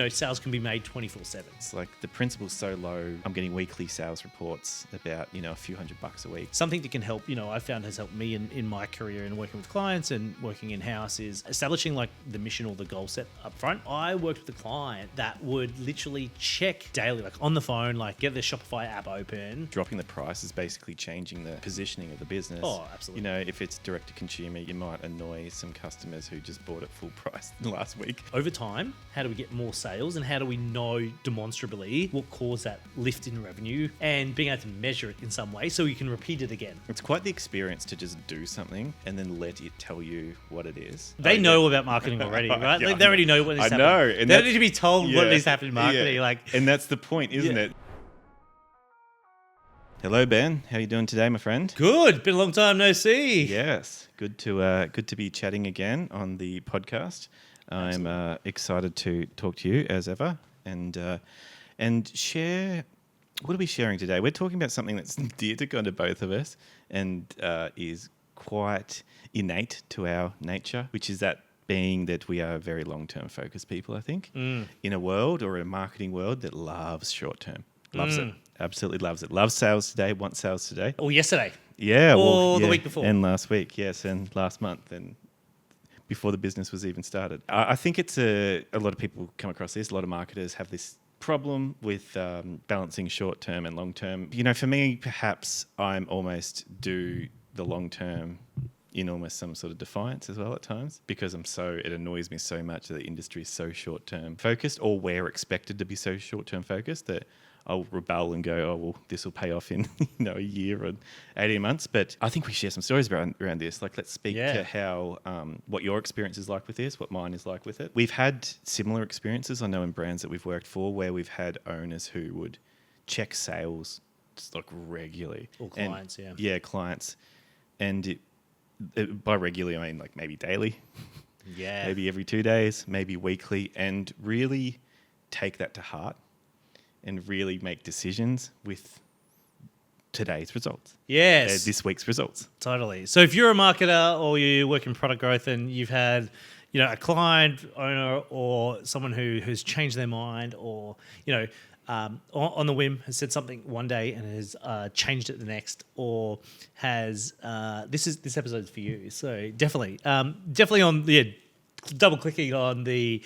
sales can be made 24/7. It's like the principle's so low. I'm getting weekly sales reports about, a few $100 a week. Something that can help, I found has helped me in my career and working with clients and working in-house is establishing like the mission or the goal set up front. I worked with a client that would literally check daily, like on the phone, like get their Shopify app open. Dropping the price is basically changing the positioning of the business. Oh, absolutely. If it's direct to consumer, you might annoy some customers who just bought it full price last week. Over time, how do we get more sales and how do we know demonstrably what caused that lift in revenue and being able to measure it in some way so you can repeat it again? It's quite the experience to just do something and then let it tell you what it is. They know about marketing already, right? Yeah, they already know what needs to happen. I know. And they don't need to be told what needs to happen in marketing. Yeah. And that's the point, isn't it? Hello, Ben. How are you doing today, my friend? Good. Been a long time no see. Yes. Good to be chatting again on the podcast. I'm excited to talk to you as ever and share. What are we sharing today? We're talking about something that's dear to kind of both of us and is quite innate to our nature, which is that being that we are very long-term focused people, I think, in a world or a marketing world that loves short-term. Loves it. Absolutely loves it. Loves sales today, wants sales today. Or yesterday. Yeah. Or the week before. And last week, yes, and last month, and before the business was even started. I think it's a lot of people come across this. A lot of marketers have this problem with balancing short-term and long-term. For me, perhaps I'm almost do the long-term in almost some sort of defiance as well at times because it annoys me so much that the industry is so short-term focused or we're expected to be so short-term focused that I'll rebel and go, oh, well, this will pay off in a year or 18 months. But I think we share some stories around this. Like, let's speak to how what your experience is like with this, what mine is like with it. We've had similar experiences, I know, in brands that we've worked for where we've had owners who would check sales just like regularly. Or clients, Yeah, clients. And by regularly, I mean like maybe daily. Yeah. Maybe every 2 days, maybe weekly, and really take that to heart. And really make decisions with today's results. Yes. This week's results. Totally. So if you're a marketer or you work in product growth and you've had, a client owner or someone who's changed their mind or, on the whim has said something one day and has changed it the next or has, this episode is for you. So definitely on double clicking on the,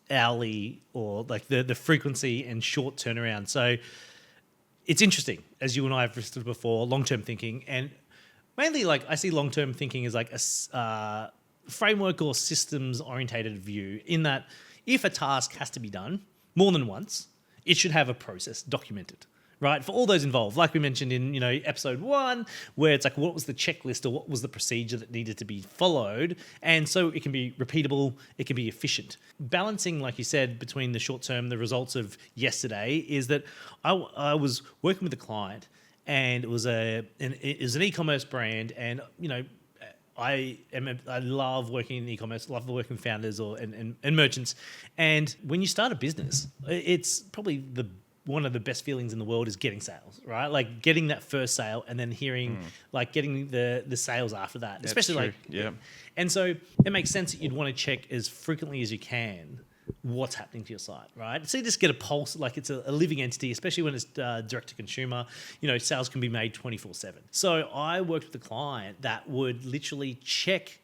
hourly or like the frequency and short turnaround. So it's interesting, as you and I have listed before, long-term thinking, and mainly like I see long-term thinking as like a framework or systems orientated view in that if a task has to be done more than once, it should have a process documented. Right, for all those involved, like we mentioned in episode 1, where it's like what was the checklist or what was the procedure that needed to be followed, and so it can be repeatable, it can be efficient. Balancing, like you said, between the short term, the results of yesterday is that I was working with a client, and it was an e-commerce brand, and I love working in e-commerce, love working with founders and merchants, and when you start a business, it's probably one of the best feelings in the world is getting sales, right? Like getting that first sale and then hearing, like getting the sales after that, That's especially true. like, yeah. And so it makes sense that you'd want to check as frequently as you can what's happening to your site, right? So you just get a pulse, like it's a living entity, especially when it's direct to consumer. Sales can be made 24/7. So I worked with a client that would literally check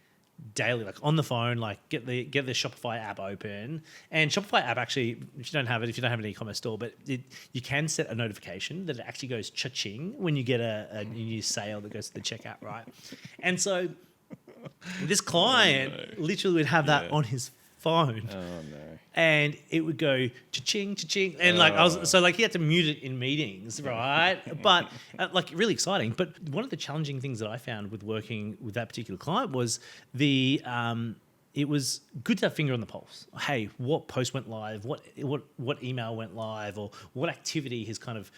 daily, like on the phone, like get the Shopify app open. And Shopify app actually, if you don't have an e-commerce store, but you can set a notification that it actually goes cha-ching when you get a new sale that goes to the checkout, right? And so this client literally would have that on his phone. Oh no. And it would go cha-ching, cha-ching. And he had to mute it in meetings, right? But like really exciting. But one of the challenging things that I found with working with that particular client was it was good to have finger on the pulse. Hey, what post went live? What email went live? Or what activity has kind of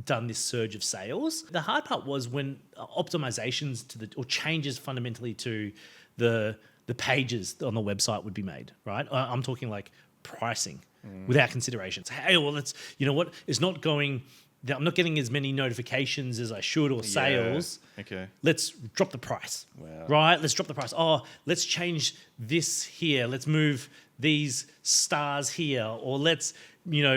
done this surge of sales? The hard part was when optimizations or changes fundamentally to the pages on the website would be made, right? I'm talking like pricing without considerations. Hey, well, it's not going. I'm not getting as many notifications as I should or sales. Yeah. Okay. Let's drop the price. Wow. Right? Let's drop the price. Oh, let's change this here. Let's move these stars here, or let's,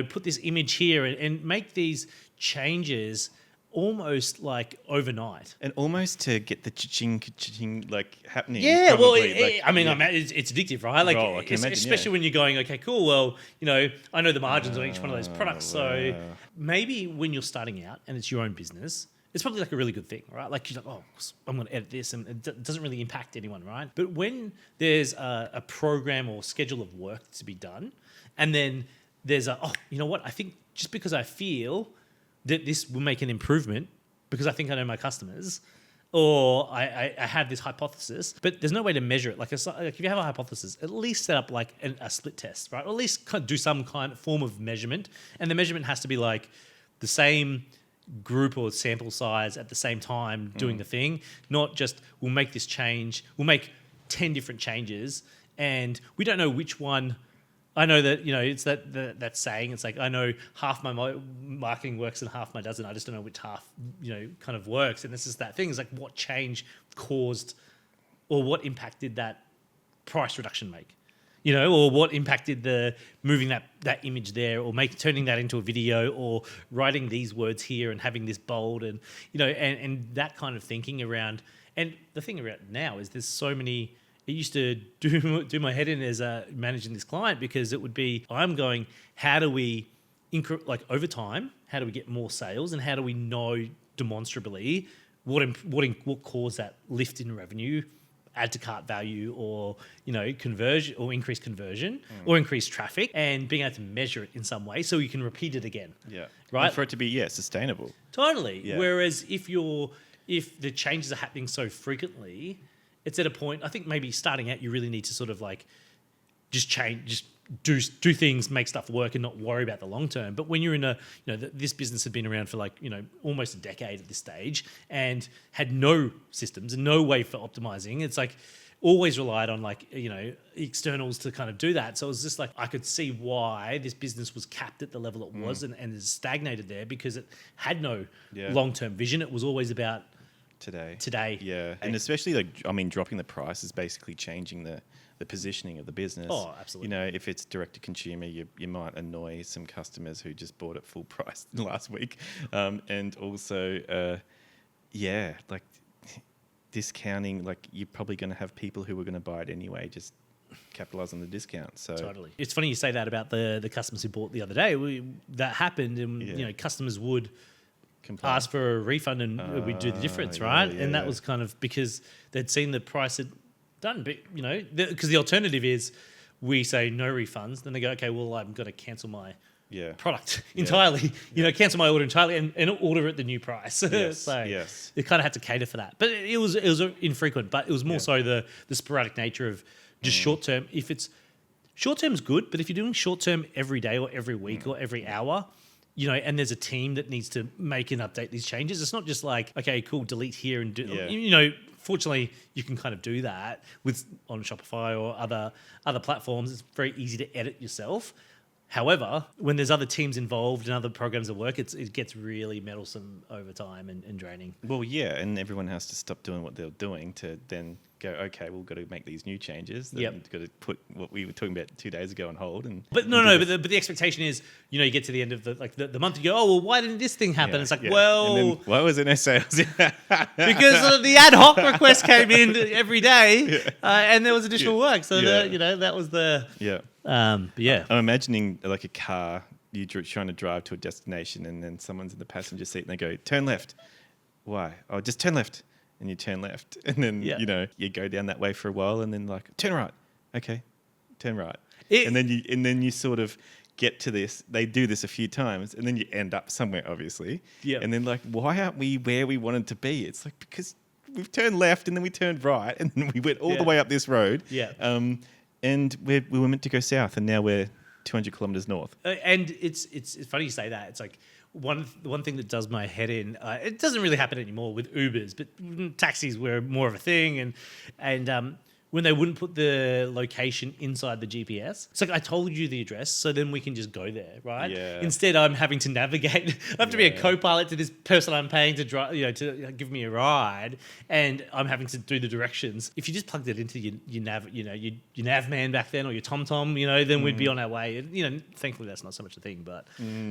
put this image here, and make these changes almost like overnight. And almost to get the cha-ching like happening. Yeah, probably, it's addictive, right? Like, I can imagine, especially when you're going, okay, cool. Well, I know the margins on each one of those products. So maybe when you're starting out and it's your own business, it's probably like a really good thing, right? Like, you're like, oh, I'm going to edit this, and it doesn't really impact anyone, right? But when there's a program or schedule of work to be done, and then there's you know what? I think just because I feel that this will make an improvement because I think I know my customers, or I have this hypothesis, but there's no way to measure it. Like if you have a hypothesis, at least set up like a split test, right? Or at least do some kind of form of measurement. And the measurement has to be like the same group or sample size at the same time doing the thing, not just we'll make this change, we'll make 10 different changes, and we don't know which one. I know that, it's that saying, it's like, I know half my marketing works and half my doesn't. I just don't know which half, kind of works. And this is that thing. It's like, what change caused, or what impact did that price reduction make? Or what impact did the moving that image there, or turning that into a video, or writing these words here and having this bold, and, and that kind of thinking around. And the thing around now is there's so many. It used to do my head in as managing this client, because it would be, I'm going, how do we, over time, how do we get more sales, and how do we know demonstrably what caused that lift in revenue, add to cart value, or conversion, or increased conversion, or increased traffic, and being able to measure it in some way so you can repeat it again. Yeah, right. And for it to be sustainable. Totally. Yeah. Whereas if the changes are happening so frequently, it's at a point, I think maybe starting out, you really need to sort of like just change, just do things, make stuff work, and not worry about the long term. But when you're in this business had been around for like, almost a decade at this stage, and had no systems and no way for optimizing. It's like always relied on like, externals to kind of do that. So it was just like, I could see why this business was capped at the level it was, and is stagnated there, because it had no long-term vision. It was always about today. Yeah. And especially dropping the price is basically changing the positioning of the business. Oh, absolutely. If it's direct to consumer, you might annoy some customers who just bought it full price last week. And also, like discounting, like you're probably going to have people who are going to buy it anyway, just capitalize on the discount. So totally. It's funny you say that about the customers who bought the other day. That happened, and customers would ask for a refund, and we'd do the difference, right? And that was kind of because they'd seen the price had done. But, because the alternative is we say no refunds. Then they go, okay, well, I'm going to cancel my product entirely, cancel my order entirely, and order at the new price. Yes. So it kind of had to cater for that. But it was infrequent, but it was more so the sporadic nature of just short term. If it's short term is good, but if you're doing short term every day or every week or every hour, and there's a team that needs to make and update these changes. It's not just like, okay, cool, delete here and do. Fortunately, you can kind of do that on Shopify or other platforms. It's very easy to edit yourself. However, when there's other teams involved and other programs at work, it gets really meddlesome over time and draining. Well, yeah, and everyone has to stop doing what they're doing to then go, okay, we've got to make these new changes. Then got to put what we were talking about 2 days ago on hold. But the expectation is, you get to the end of the month, you go, oh, well, why didn't this thing happen? It's like, well... And then, why was it no sales? because the ad hoc request came in every day, and there was additional work. So, that was the... I'm imagining like a car, you're trying to drive to a destination, and then someone's in the passenger seat and they go, turn left. Why? Oh, just turn left. And you turn left. And then, you go down that way for a while, and then like, turn right. Okay, turn right. And then you sort of get to this. They do this a few times, and then you end up somewhere, obviously. Yeah. And then like, why aren't we where we wanted to be? It's like, because we've turned left, and then we turned right, and then we went all the way up this road. Yeah. And we were meant to go south, and now we're 200 kilometers north. And it's funny you say that. It's like one thing that does my head in. It doesn't really happen anymore with Ubers, but taxis were more of a thing. And when they wouldn't put the location inside the GPS. It's like, I told you the address, so then we can just go there, right? Yeah. Instead, I'm having to navigate. I have to be a Yeah. co-pilot to this person I'm paying to drive, to give me a ride, and I'm having to do the directions. If you just plugged it into your nav, your nav man back then, or your TomTom, then we'd be on our way. And, thankfully that's not so much a thing, but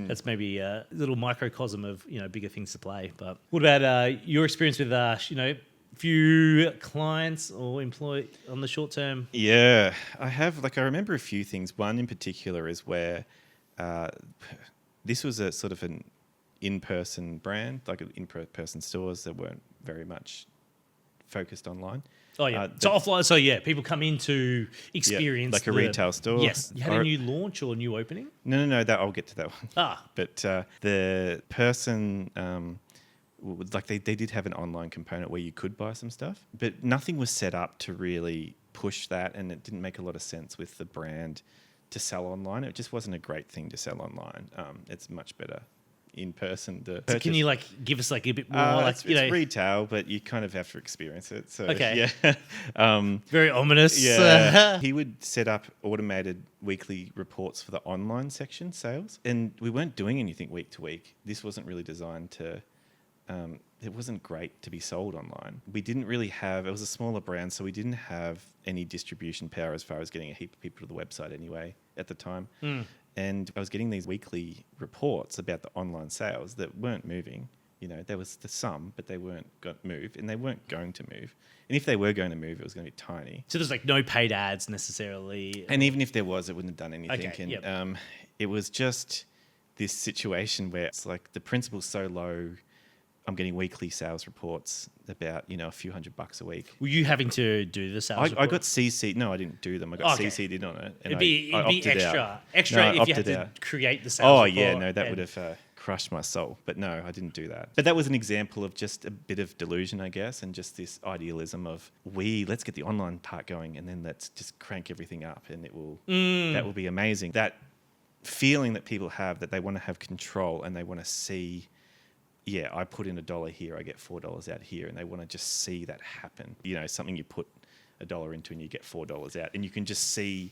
that's maybe a little microcosm of bigger things to play. But what about your experience with few clients or employ on the short term? Yeah, I remember a few things. One in particular is where this was a sort of an in-person brand, like in-person stores that weren't very much focused online. Oh, yeah. So offline. So, yeah, people come in to experience. like a retail store. Yes. You had a new launch or a new opening? No. I'll get to that one. Ah. But the person... they did have an online component where you could buy some stuff, but nothing was set up to really push that, and it didn't make a lot of sense with the brand to sell online. It just wasn't a great thing to sell online. It's much better in person. So can you give us a bit more? It's retail, but you kind of have to experience it. So okay, yeah, very ominous. Yeah, he would set up automated weekly reports for the online section sales, and we weren't doing anything week to week. This wasn't really designed to. It wasn't great to be sold online. We didn't really have, it was a smaller brand, so we didn't have any distribution power as far as getting a heap of people to the website anyway at the time. And I was getting these weekly reports about the online sales that weren't moving. There was some, but they weren't moved, and they weren't going to move. And if they were going to move, it was going to be tiny. So there's no paid ads necessarily. And even if there was, it wouldn't have done anything. Okay, and yep. It was just this situation where it's like the principal's so low. I'm getting weekly sales reports about, a few $100 a week. Were you having to do the sales I got CC'd. No, I didn't do them. I got CC'd in on it. And it'd be extra No, if you had to create the sales report. Yeah, no, that would have crushed my soul. But no, I didn't do that. But that was an example of just a bit of delusion, I guess, and just this idealism of let's get the online part going, and then let's just crank everything up, and that will be amazing. That feeling that people have, that they want to have control and they want to see... Yeah, I put in $1 here, I get $4 out here, and they want to just see that happen. Something you put $1 into and you get $4 out, and you can just see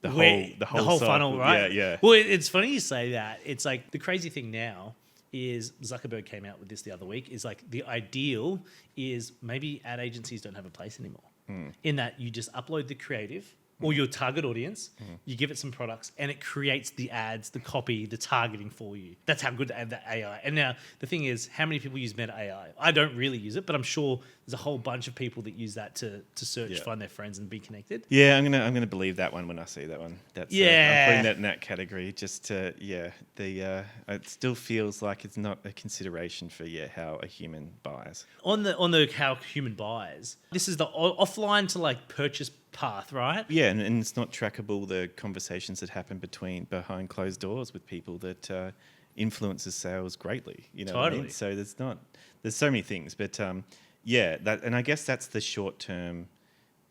the whole funnel, right? Yeah. Well, it's funny you say that. It's like the crazy thing now is Zuckerberg came out with this the other week. Is like the ideal is maybe ad agencies don't have a place anymore. In that you just upload the creative. Or your target audience, you give it some products, and it creates the ads, the copy, the targeting for you. That's how good the AI. And now the thing is, how many people use Meta AI? I don't really use it, but I'm sure there's a whole bunch of people that use that to search, find their friends, and be connected. Yeah, I'm gonna believe that one when I see that one. I'm putting that in that category. Just to it still feels like it's not a consideration for how a human buys. On the how human buys, this is the offline to purchase path, right? Yeah, and it's not trackable, the conversations that happen behind closed doors with people that influences sales greatly. Totally. What I mean? So there's so many things, but and I guess that's the short term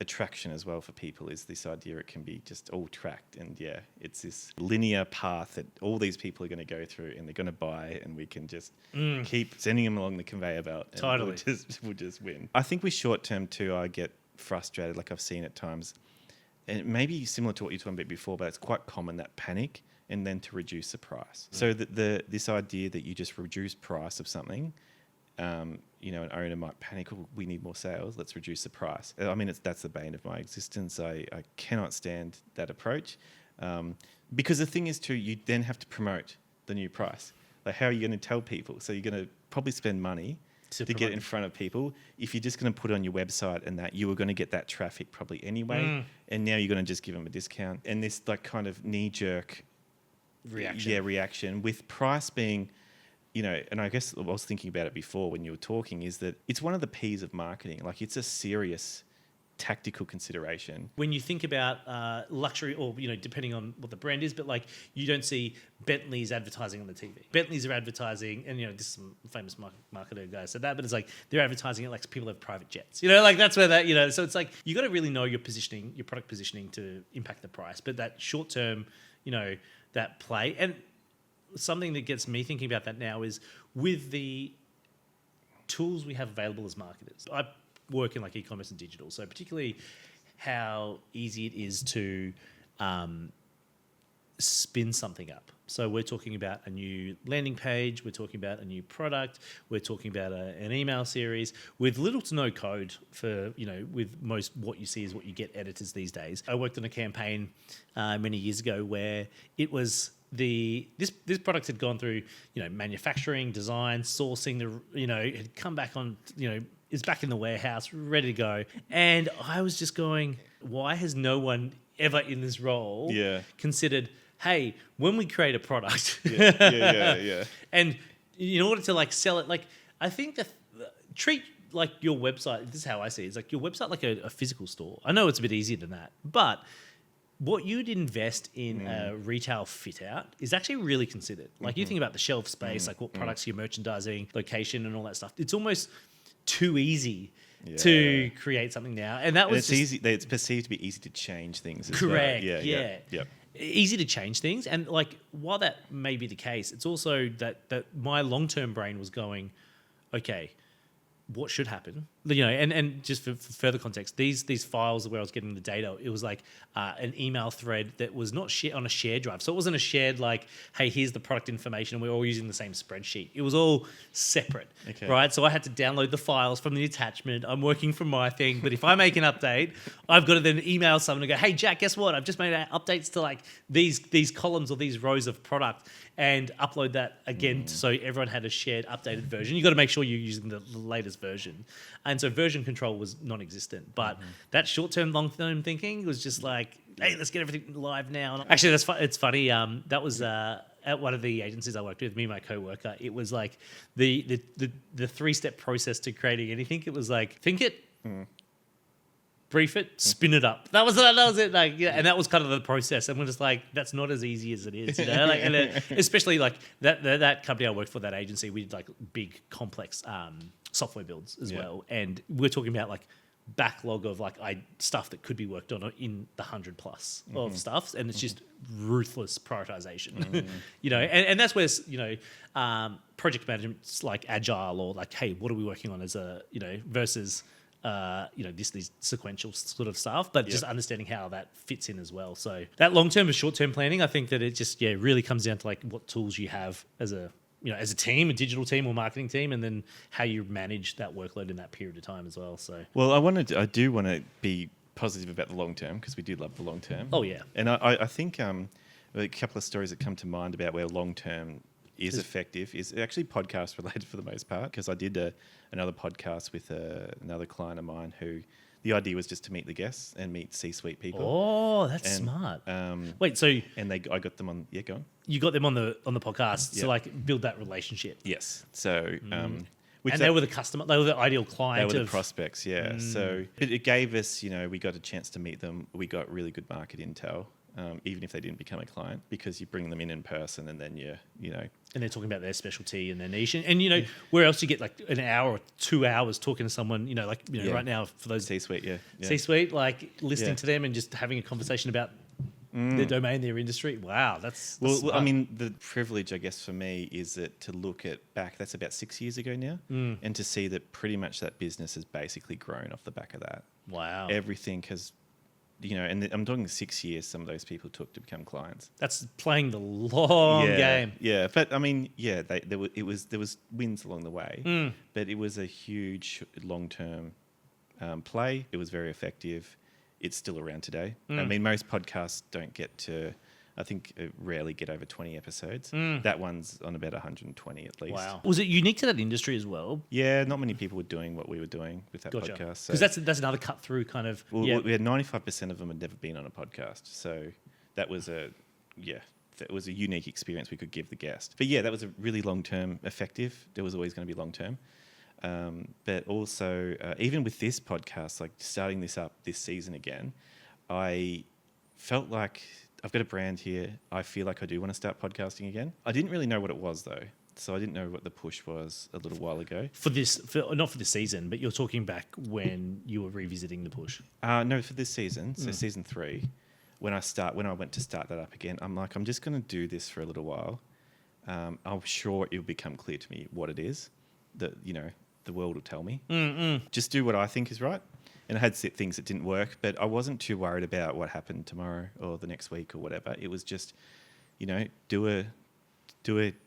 attraction as well for people, is this idea it can be just all tracked, and it's this linear path that all these people are going to go through, and they're going to buy, and we can just keep sending them along the conveyor belt, and totally we'll just win. I think with short term too, I get frustrated, like I've seen at times, and it may be similar to what you were talking about before, but it's quite common, that panic and then to reduce the price. So this idea that you just reduce price of something, an owner might panic, we need more sales, let's reduce the price. I mean, that's the bane of my existence. I cannot stand that approach, because the thing is too, you then have to promote the new price. Like, how are you going to tell people? So you're going to probably spend money to get it in front of people. If you're just going to put it on your website and that, you were going to get that traffic probably anyway, and now you're going to just give them a discount. And this kind of knee-jerk reaction with price being, and I guess I was thinking about it before when you were talking, is that it's one of the P's of marketing. Like, it's a serious tactical consideration. When you think about luxury, or depending on what the brand is, but you don't see Bentley's advertising on the TV. Bentley's are advertising, and this is some famous marketer guy said that, but it's they're advertising it like people have private jets. That's where that so it's you got to really know your positioning, your product positioning, to impact the price. But that short term, that play, and something that gets me thinking about that now is with the tools we have available as marketers. I work in e-commerce and digital, so particularly how easy it is to spin something up. So we're talking about a new landing page, we're talking about a new product, we're talking about an email series with little to no code for, with most what you see is what you get editors these days. I worked on a campaign many years ago where it was this product had gone through, manufacturing, design, sourcing, it had come back on, is back in the warehouse, ready to go. And I was just going, why has no one ever in this role considered, hey, when we create a product, and in order to sell it, I think that treat your website. This is how I see it. It's like your website like a physical store. I know it's a bit easier than that, but what you'd invest in a retail fit out is actually really considered. Like you think about the shelf space, like what products you're merchandising, location, and all that stuff. It's almost too easy to create something now, and was easy. It's perceived to be easy to change things. Correct. Well. Yeah. Easy to change things, and while that may be the case, it's also that my long-term brain was going, okay, what should happen, and just for further context, these files where I was getting the data, it was like an email thread that was not on a shared drive, so it wasn't a shared hey, here's the product information and we're all using the same spreadsheet. It was all separate, right? So I had to download the files from the attachment. I'm working from my thing, but if I make an update, I've got to then email someone and go, hey Jack, guess what? I've just made updates to these columns or these rows of product, and upload that again so everyone had a shared updated version. You got to make sure you're using the latest version. And so version control was non-existent. But that short-term, long-term thinking was just hey, let's get everything live now. And actually, it's funny. That was at one of the agencies I worked with, me and my co-worker. It was the three-step process to creating anything. It was think it, brief it, spin it up. That was it. And that was kind of the process. And we're just that's not as easy as it is, and especially that company I worked for, that agency, we did big complex software builds as well. And we're talking about backlog of stuff that could be worked on in the 100 plus of stuff, and it's just ruthless prioritization. And that's where project management's agile, or hey, what are we working on as a versus these sequential sort of stuff, but just understanding how that fits in as well. So that long-term and short-term planning, I think that it just really comes down to what tools you have as a team, a digital team or marketing team, and then how you manage that workload in that period of time as well. So, well, I do want to be positive about the long term, because we do love the long term. Oh yeah, and I think a couple of stories that come to mind about where long term is effective is actually podcast related for the most part, because I did another podcast with another client of mine who the idea was just to meet the guests and meet C-suite people. Oh, that's smart. Wait, so I got them on. Yeah, go on. You got them on the podcast to build that relationship. Yes. So, they were the customer. They were the ideal client. They were the prospects. Yeah. So it gave us, we got a chance to meet them. We got really good market intel. Even if they didn't become a client, because you bring them in person, and then and they're talking about their specialty and their niche, and where else you get an hour or 2 hours talking to someone, right now for those C-suite, C-suite, listening to them and just having a conversation about their domain, their industry. Wow, that's well. I mean, the privilege, I guess, for me is that to look back. That's about 6 years ago now, and to see that pretty much that business has basically grown off the back of that. Wow, everything has. And I'm talking 6 years some of those people took to become clients. That's playing the long game. Yeah, but I mean, there was wins along the way, but it was a huge long-term play. It was very effective. It's still around today. I mean, most podcasts don't get to, I think, rarely get over 20 episodes. That one's on about 120 at least. Wow. Was it unique to that industry as well? Yeah, not many people were doing what we were doing with that podcast. Because that's another cut through kind of... Well, we had 95% of them had never been on a podcast. So that was a unique experience we could give the guest. But yeah, that was a really long-term effective. There was always going to be long-term. But also, even with this podcast, starting this up this season again, I felt like I've got a brand here. I feel like I do want to start podcasting again. I didn't really know what it was, though. So I didn't know what the push was a little while ago. Not for this season, but you're talking back when you were revisiting the push. No, for this season. So season 3, when I went to start that up again, I'm just going to do this for a little while. I'm sure it'll become clear to me what it is that, the world will tell me. Just do what I think is right. And I had things that didn't work, but I wasn't too worried about what happened tomorrow or the next week or whatever. It was just, do a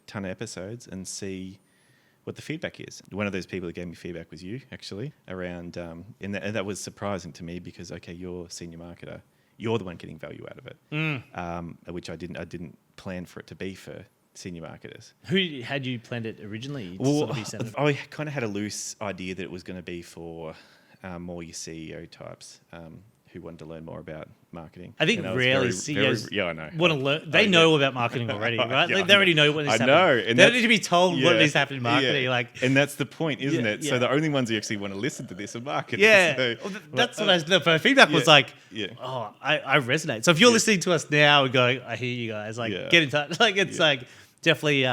ton of episodes and see what the feedback is. One of those people that gave me feedback was you, actually, around, and that was surprising to me because, okay, you're a senior marketer. You're the one getting value out of it, which I didn't plan for it to be for senior marketers. Who had you planned it originally? I kind of had a loose idea that it was going to be for more your CEO types who wanted to learn more about marketing. I think rarely CEOs I know. want to learn. They know about marketing already, right? Yeah, they already know what is happening. I know. And they don't need to be told what is happening in marketing. Yeah. And that's the point, isn't it? Yeah. So the only ones who actually want to listen to this are marketers. Yeah. So, that's what the feedback was like, yeah. I resonate. So if you're listening to us now and going, I hear you guys, get in touch. It's definitely,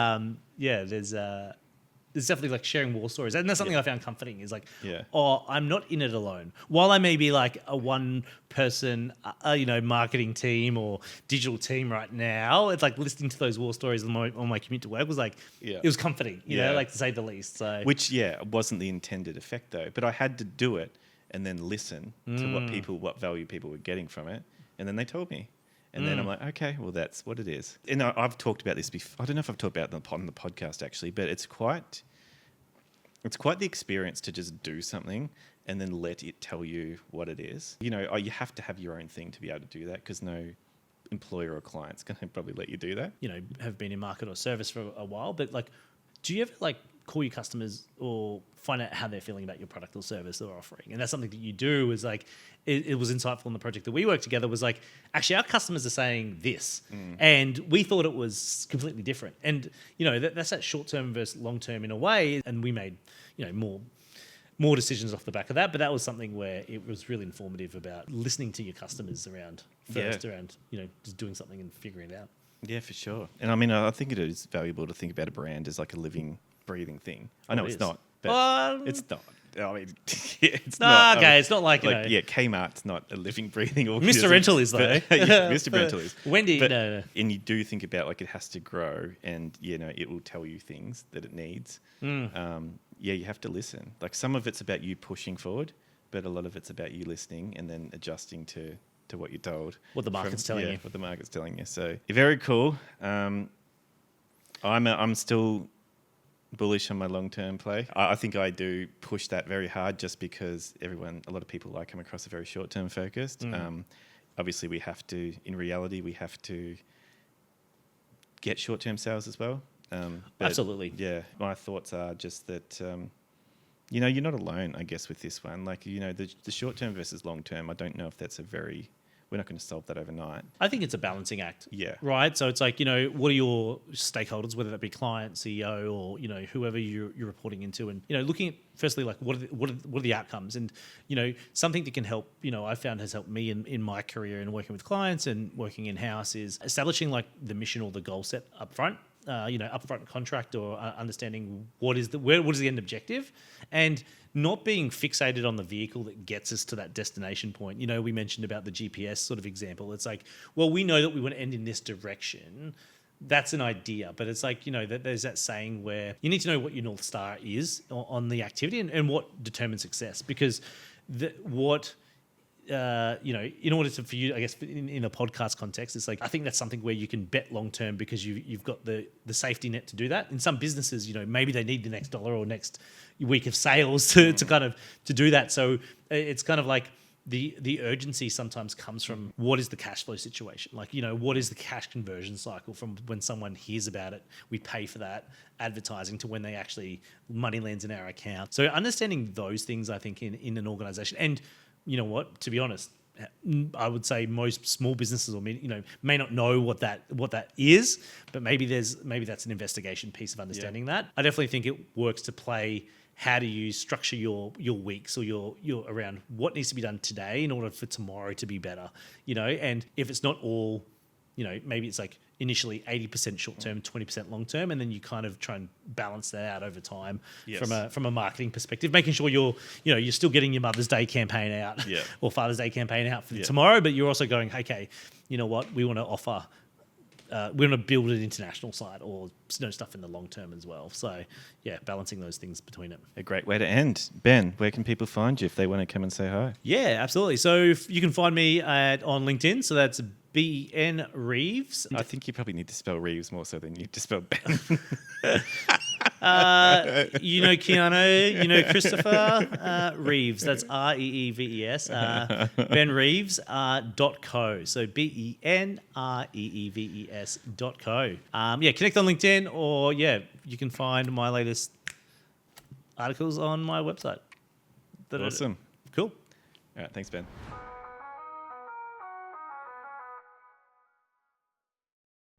there's definitely like sharing war stories. And that's something I found comforting is I'm not in it alone. While I may be like a one person, marketing team or digital team right now, it's like listening to those war stories on my commute to work was like, it was comforting, you know, like to say the least. So which, wasn't the intended effect though, but I had to do it and then listen to what value people were getting from it. And then they told me. And then I'm like, okay, well, that's what it is. And I've talked about this before. I don't know if I've talked about it on the podcast actually, but it's quite the experience to just do something and then let it tell you what it is. You have to have your own thing to be able to do that because no employer or client's going to probably let you do that. Have been in market or service for a while, but like, do you ever call your customers or find out how they're feeling about your product or service they're offering? And that's something that you do is like, it was insightful in the project that we worked together was like, actually our customers are saying this and we thought it was completely different. And, that's that short-term versus long-term in a way. And we made, more decisions off the back of that. But that was something where it was really informative about listening to your customers around just doing something and figuring it out. Yeah, for sure. And I mean, I think it is valuable to think about a brand as like a living, breathing thing. I know it's not, but it's not. I mean, it's not. Okay, it's not like Kmart's not a living, breathing organism. Mr. Rental is though. Mr. Rental is. Wendy, but, no. And you do think about like it has to grow, and it will tell you things that it needs. You have to listen. Like some of it's about you pushing forward, but a lot of it's about you listening and then adjusting to what you're told. What the market's telling you. What the market's telling you. So very cool. I'm still bullish on my long-term play. I think I do push that very hard just because a lot of people I come across are very short-term focused. Obviously we have to get short-term sales as well. Absolutely. Yeah. My thoughts are just that, you're not alone, I guess, with this one. Like, the short-term versus long-term, I don't know if that's we're not going to solve that overnight. I think it's a balancing act. Yeah. Right? So it's like, what are your stakeholders, whether that be client, CEO, or, whoever you're reporting into, and, looking at firstly, like what are the outcomes, and, something that can help, I found has helped me in my career and working with clients and working in-house is establishing like the mission or the goal set up front. Upfront contract or understanding what is the end objective, and not being fixated on the vehicle that gets us to that destination point. We mentioned about the GPS sort of example. It's like, well, we know that we want to end in this direction. That's an idea, but it's like, that there's that saying where you need to know what your North Star is on the activity and what determines success, because in order for you, I guess, in a podcast context, it's like I think that's something where you can bet long term because you've got the safety net to do that. In some businesses, maybe they need the next dollar or next week of sales to do that. So it's kind of like the urgency sometimes comes from what is the cash flow situation? Like, what is the cash conversion cycle from when someone hears about it, we pay for that advertising, to when they actually money lands in our account. So understanding those things, I think, in an organization. And you know what? To be honest, I would say most small businesses or may not know what that is, but maybe that's an investigation piece of understanding that. I definitely think it works to play. How do you structure your weeks or your around what needs to be done today in order for tomorrow to be better? And if it's not all, maybe it's like initially 80% short term, 20% long term, and then you kind of try and balance that out over time. Yes. from a marketing perspective, making sure you're still getting your Mother's Day campaign out or Father's Day campaign out for tomorrow, but you're also going, okay, you know what, we want to offer we want to build an international site or stuff in the long term as well. So yeah, balancing those things between it. A great way to end. Ben, where can people find you if they want to come and say hi? Yeah, absolutely. So you can find me on LinkedIn. So that's BN Reeves. I think you probably need to spell Reeves more so than you to spell Ben. Keanu, Christopher Reeves. That's Reeves. Ben Reeves .co. So BENREEVES.co. Connect on LinkedIn, or you can find my latest articles on my website. Awesome. Cool. All right, thanks, Ben.